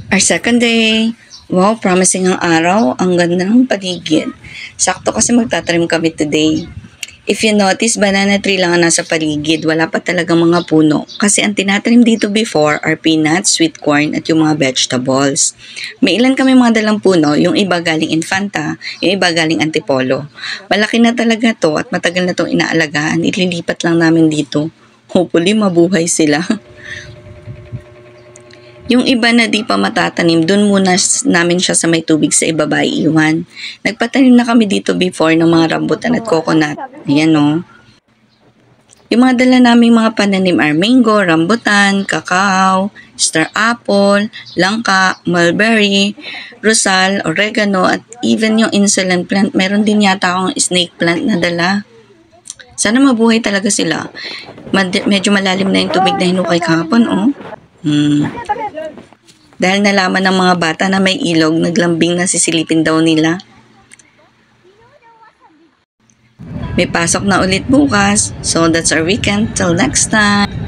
Our second day. Wow, promising ang araw. Ang ganda ng paligid. Sakto kasi magtatanim kami today. If you notice, banana tree lang ang nasa paligid. Wala pa talagang mga puno. Kasi ang tinatanim dito before are peanuts, sweet corn, at yung mga vegetables. May ilan kami mga dalang puno. Yung iba galing Infanta, yung iba galing Antipolo. Malaki na talaga to at matagal na itong inaalagaan. Ililipat lang namin dito. Hopefully, mabuhay sila. Yung iba na di pa matatanim, dun muna namin siya sa may tubig sa ibaba iiwan. Nagpatanim na kami dito before ng mga rambutan at coconut. Ayan o. Yung mga dala naming mga pananim are mango, rambutan, kakao, star apple, langka, mulberry, rosal, oregano, at even yung insulin plant. Meron din yata akong snake plant na dala. Sana mabuhay talaga sila. Medyo malalim na yung tubig na hinukay kahapon, oh. Dahil nalaman ng mga bata na may ilog, naglambing na sisilipin daw nila. May pasok na ulit bukas, so that's our weekend. Till next time!